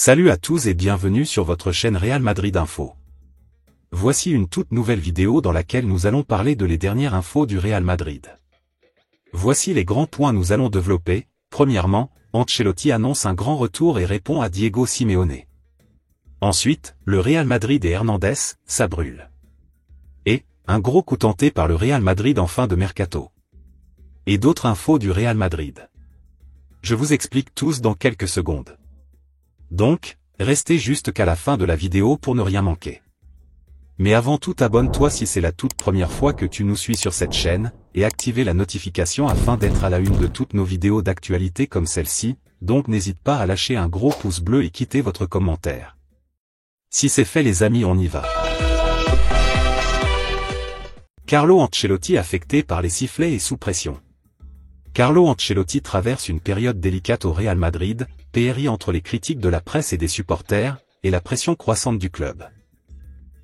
Salut à tous et bienvenue sur votre chaîne Real Madrid Info. Voici une toute nouvelle vidéo dans laquelle nous allons parler de les dernières infos du Real Madrid. Voici les grands points nous allons développer. Premièrement, Ancelotti annonce un grand retour et répond à Diego Simeone. Ensuite, le Real Madrid et Hernandez, ça brûle. Et, un gros coup tenté par le Real Madrid en fin de mercato. Et d'autres infos du Real Madrid. Je vous explique tous dans quelques secondes. Donc, restez juste qu'à la fin de la vidéo pour ne rien manquer. Mais avant tout, abonne-toi si c'est la toute première fois que tu nous suis sur cette chaîne, et activez la notification afin d'être à la une de toutes nos vidéos d'actualité comme celle-ci, donc n'hésite pas à lâcher un gros pouce bleu et quitter votre commentaire. Si c'est fait les amis, on y va. Carlo Ancelotti affecté par les sifflets et sous pression. Carlo Ancelotti traverse une période délicate au Real Madrid, péri entre les critiques de la presse et des supporters, et la pression croissante du club.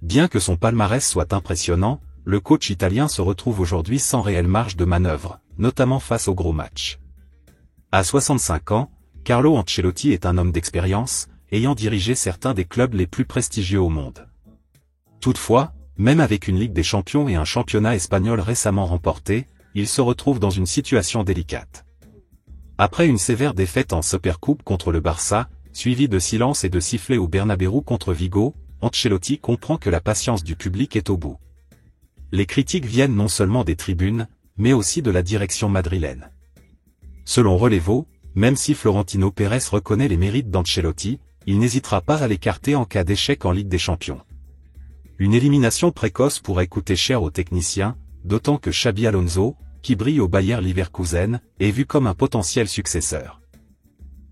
Bien que son palmarès soit impressionnant, le coach italien se retrouve aujourd'hui sans réelle marge de manœuvre, notamment face aux gros matchs. À 65 ans, Carlo Ancelotti est un homme d'expérience, ayant dirigé certains des clubs les plus prestigieux au monde. Toutefois, même avec une Ligue des Champions et un championnat espagnol récemment remporté, il se retrouve dans une situation délicate. Après une sévère défaite en Supercoupe contre le Barça, suivie de silence et de sifflets au Bernabéu contre Vigo, Ancelotti comprend que la patience du public est au bout. Les critiques viennent non seulement des tribunes, mais aussi de la direction madrilène. Selon Relevo, même si Florentino Pérez reconnaît les mérites d'Ancelotti, il n'hésitera pas à l'écarter en cas d'échec en Ligue des Champions. Une élimination précoce pourrait coûter cher aux techniciens, d'autant que Xabi Alonso, qui brille au Bayer Leverkusen, est vu comme un potentiel successeur.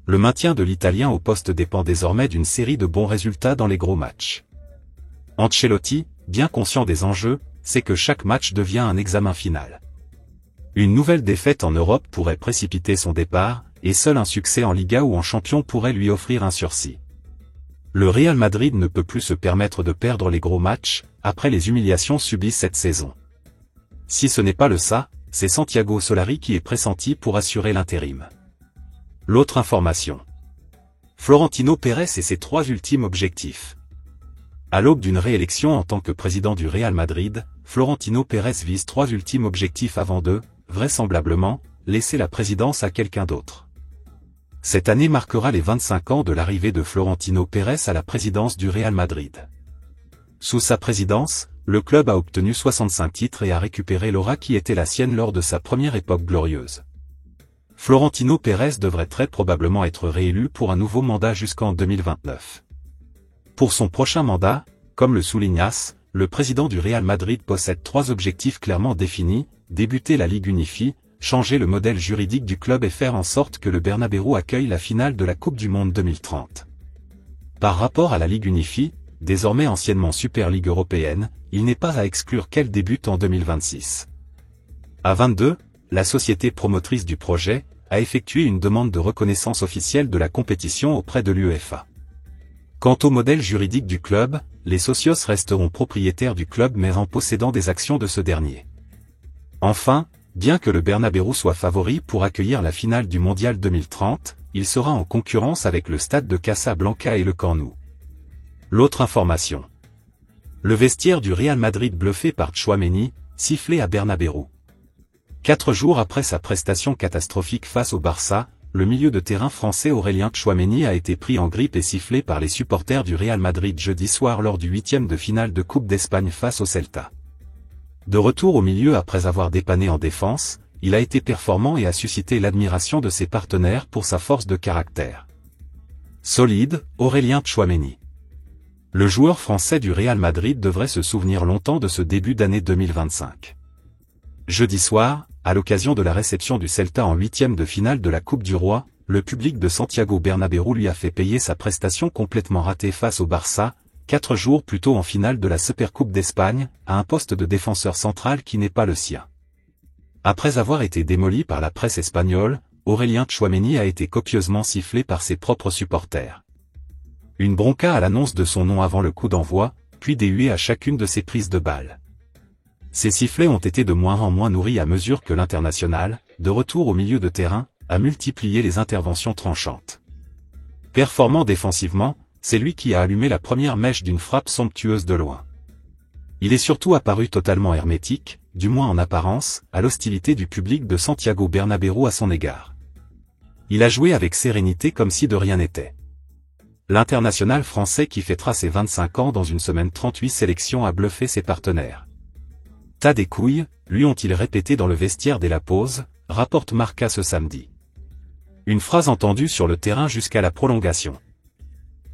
Le maintien de l'Italien au poste dépend désormais d'une série de bons résultats dans les gros matchs. Ancelotti, bien conscient des enjeux, sait que chaque match devient un examen final. Une nouvelle défaite en Europe pourrait précipiter son départ, et seul un succès en Liga ou en Champion pourrait lui offrir un sursis. Le Real Madrid ne peut plus se permettre de perdre les gros matchs, après les humiliations subies cette saison. Si ce n'est pas le ça, c'est Santiago Solari qui est pressenti pour assurer l'intérim. L'autre information. Florentino Pérez et ses 3 ultimes objectifs. À l'aube d'une réélection en tant que président du Real Madrid, Florentino Pérez vise 3 ultimes objectifs avant de, vraisemblablement, laisser la présidence à quelqu'un d'autre. Cette année marquera les 25 ans de l'arrivée de Florentino Pérez à la présidence du Real Madrid. Sous sa présidence, le club a obtenu 65 titres et a récupéré l'aura qui était la sienne lors de sa première époque glorieuse. Florentino Pérez devrait très probablement être réélu pour un nouveau mandat jusqu'en 2029. Pour son prochain mandat, comme le souligne AS, le président du Real Madrid possède 3 objectifs clairement définis: débuter la Ligue unifiée, changer le modèle juridique du club et faire en sorte que le Bernabéu accueille la finale de la Coupe du Monde 2030. Par rapport à la Ligue unifiée, désormais anciennement Super Ligue européenne, il n'est pas à exclure qu'elle débute en 2026. À 22, la société promotrice du projet a effectué une demande de reconnaissance officielle de la compétition auprès de l'UEFA. Quant au modèle juridique du club, les socios resteront propriétaires du club mais en possédant des actions de ce dernier. Enfin, bien que le Bernabéu soit favori pour accueillir la finale du Mondial 2030, il sera en concurrence avec le stade de Casablanca et le Camp Nou. L'autre information. Le vestiaire du Real Madrid bluffé par Tchouaméni, sifflé à Bernabéu. 4 jours après sa prestation catastrophique face au Barça, le milieu de terrain français Aurélien Tchouaméni a été pris en grippe et sifflé par les supporters du Real Madrid jeudi soir lors du 8e de finale de Coupe d'Espagne face au Celta. De retour au milieu après avoir dépanné en défense, il a été performant et a suscité l'admiration de ses partenaires pour sa force de caractère. Solide, Aurélien Tchouaméni. Le joueur français du Real Madrid devrait se souvenir longtemps de ce début d'année 2025. Jeudi soir, à l'occasion de la réception du Celta en 8e de finale de la Coupe du Roi, le public de Santiago Bernabéu lui a fait payer sa prestation complètement ratée face au Barça, 4 jours plus tôt en finale de la Supercoupe d'Espagne, à un poste de défenseur central qui n'est pas le sien. Après avoir été démoli par la presse espagnole, Aurélien Tchouaméni a été copieusement sifflé par ses propres supporters. Une bronca à l'annonce de son nom avant le coup d'envoi, puis des huées à chacune de ses prises de balles. Ces sifflets ont été de moins en moins nourris à mesure que l'international, de retour au milieu de terrain, a multiplié les interventions tranchantes. Performant défensivement, c'est lui qui a allumé la première mèche d'une frappe somptueuse de loin. Il est surtout apparu totalement hermétique, du moins en apparence, à l'hostilité du public de Santiago Bernabéu à son égard. Il a joué avec sérénité comme si de rien n'était. L'international français qui fêtera ses 25 ans dans une semaine 38 sélections a bluffé ses partenaires. Tas des couilles, lui ont-ils répété dans le vestiaire dès la pause, rapporte Marca ce samedi. Une phrase entendue sur le terrain jusqu'à la prolongation.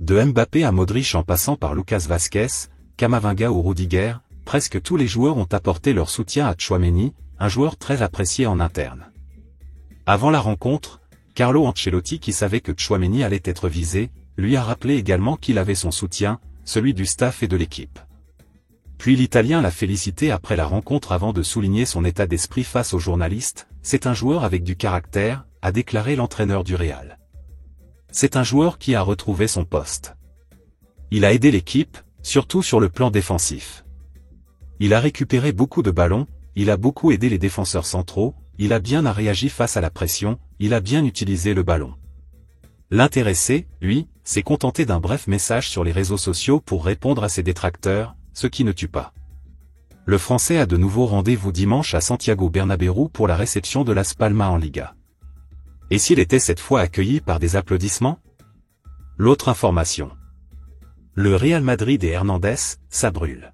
De Mbappé à Modric en passant par Lucas Vazquez, Camavinga ou Rudiger, presque tous les joueurs ont apporté leur soutien à Tchouaméni, un joueur très apprécié en interne. Avant la rencontre, Carlo Ancelotti, qui savait que Tchouaméni allait être visé, lui a rappelé également qu'il avait son soutien, celui du staff et de l'équipe. Puis l'Italien l'a félicité après la rencontre avant de souligner son état d'esprit face aux journalistes. C'est un joueur avec du caractère, a déclaré l'entraîneur du Real. C'est un joueur qui a retrouvé son poste. Il a aidé l'équipe, surtout sur le plan défensif. Il a récupéré beaucoup de ballons, il a beaucoup aidé les défenseurs centraux, il a bien réagi face à la pression, il a bien utilisé le ballon. L'intéressé, lui, s'est contenté d'un bref message sur les réseaux sociaux pour répondre à ses détracteurs, ce qui ne tue pas. Le Français a de nouveau rendez-vous dimanche à Santiago Bernabéu pour la réception de Las Palmas en Liga. Et s'il était cette fois accueilli par des applaudissements? L'autre information. Le Real Madrid et Hernandez, ça brûle.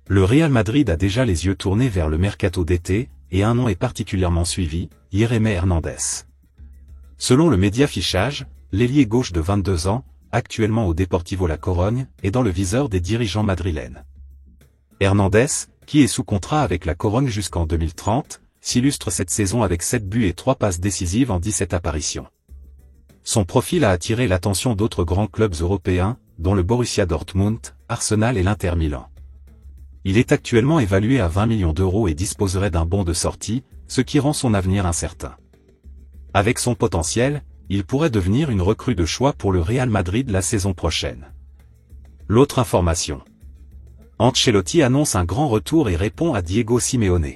Le Real Madrid a déjà les yeux tournés vers le mercato d'été, et un nom est particulièrement suivi, Jérémy Hernandez. Selon le média Fichage, l'ailier gauche de 22 ans, actuellement au Deportivo La Corogne, est dans le viseur des dirigeants madrilènes. Hernandez, qui est sous contrat avec la Corogne jusqu'en 2030, s'illustre cette saison avec 7 buts et 3 passes décisives en 17 apparitions. Son profil a attiré l'attention d'autres grands clubs européens, dont le Borussia Dortmund, Arsenal et l'Inter Milan. Il est actuellement évalué à 20 millions d'euros et disposerait d'un bon de sortie, ce qui rend son avenir incertain. Avec son potentiel, il pourrait devenir une recrue de choix pour le Real Madrid la saison prochaine. L'autre information. Ancelotti annonce un grand retour et répond à Diego Simeone.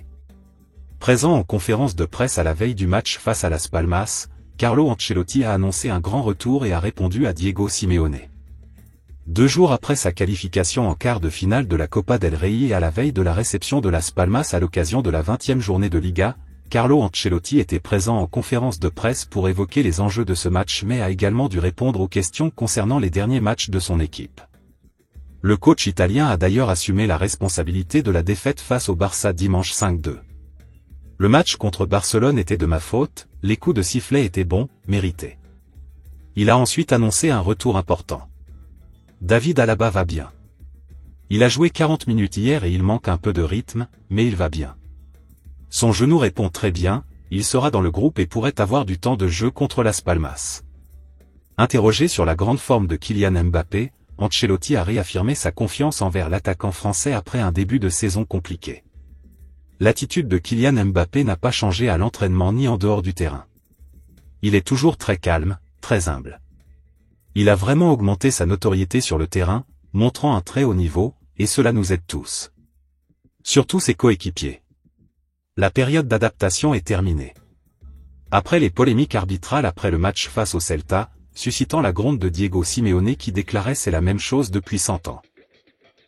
Présent en conférence de presse à la veille du match face à Las Palmas, Carlo Ancelotti a annoncé un grand retour et a répondu à Diego Simeone. 2 jours après sa qualification en quart de finale de la Copa del Rey et à la veille de la réception de Las Palmas à l'occasion de la 20e journée de Liga, Carlo Ancelotti était présent en conférence de presse pour évoquer les enjeux de ce match mais a également dû répondre aux questions concernant les derniers matchs de son équipe. Le coach italien a d'ailleurs assumé la responsabilité de la défaite face au Barça dimanche 5-2. Le match contre Barcelone était de ma faute, les coups de sifflet étaient bons, mérités. Il a ensuite annoncé un retour important. David Alaba va bien. Il a joué 40 minutes hier et il manque un peu de rythme, mais il va bien. Son genou répond très bien, il sera dans le groupe et pourrait avoir du temps de jeu contre Las Palmas. Interrogé sur la grande forme de Kylian Mbappé, Ancelotti a réaffirmé sa confiance envers l'attaquant français après un début de saison compliqué. L'attitude de Kylian Mbappé n'a pas changé à l'entraînement ni en dehors du terrain. Il est toujours très calme, très humble. Il a vraiment augmenté sa notoriété sur le terrain, montrant un très haut niveau, et cela nous aide tous. Surtout ses coéquipiers. La période d'adaptation est terminée. Après les polémiques arbitrales après le match face au Celta, suscitant la gronde de Diego Simeone qui déclarait c'est la même chose depuis 100 ans.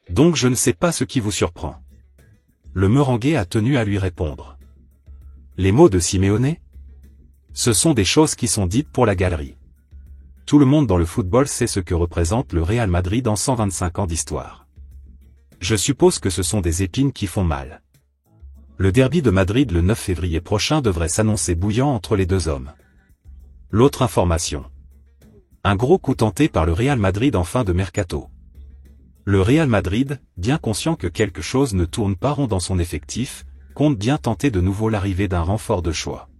Donc je ne sais pas ce qui vous surprend. Le Merengue a tenu à lui répondre. Les mots de Simeone? Ce sont des choses qui sont dites pour la galerie. Tout le monde dans le football sait ce que représente le Real Madrid en 125 ans d'histoire. Je suppose que ce sont des épines qui font mal. Le derby de Madrid le 9 février prochain devrait s'annoncer bouillant entre les deux hommes. L'autre information. Un gros coup tenté par le Real Madrid en fin de mercato. Le Real Madrid, bien conscient que quelque chose ne tourne pas rond dans son effectif, compte bien tenter de nouveau l'arrivée d'un renfort de choix.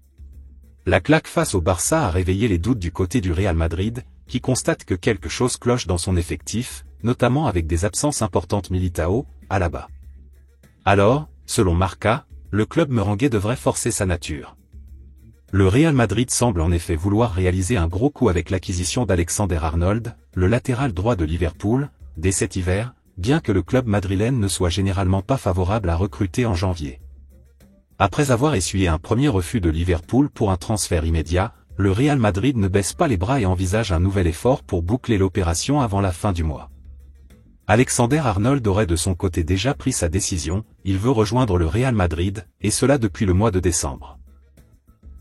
La claque face au Barça a réveillé les doutes du côté du Real Madrid, qui constate que quelque chose cloche dans son effectif, notamment avec des absences importantes Militao, Alaba. Alors, selon Marca, le club merengue devrait forcer sa nature. Le Real Madrid semble en effet vouloir réaliser un gros coup avec l'acquisition d'Alexander Arnold, le latéral droit de Liverpool, dès cet hiver, bien que le club madrilène ne soit généralement pas favorable à recruter en janvier. Après avoir essuyé un premier refus de Liverpool pour un transfert immédiat, le Real Madrid ne baisse pas les bras et envisage un nouvel effort pour boucler l'opération avant la fin du mois. Alexander-Arnold aurait de son côté déjà pris sa décision, il veut rejoindre le Real Madrid, et cela depuis le mois de décembre.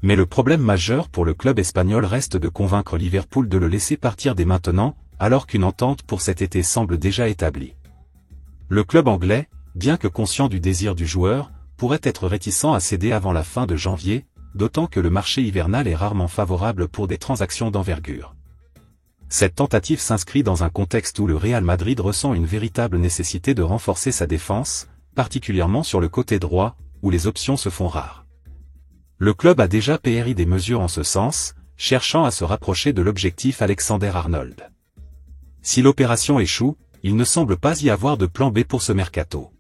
Mais le problème majeur pour le club espagnol reste de convaincre Liverpool de le laisser partir dès maintenant, alors qu'une entente pour cet été semble déjà établie. Le club anglais, bien que conscient du désir du joueur, pourrait être réticent à céder avant la fin de janvier, d'autant que le marché hivernal est rarement favorable pour des transactions d'envergure. Cette tentative s'inscrit dans un contexte où le Real Madrid ressent une véritable nécessité de renforcer sa défense, particulièrement sur le côté droit, où les options se font rares. Le club a déjà pris des mesures en ce sens, cherchant à se rapprocher de l'objectif Alexander-Arnold. Si l'opération échoue, il ne semble pas y avoir de plan B pour ce mercato.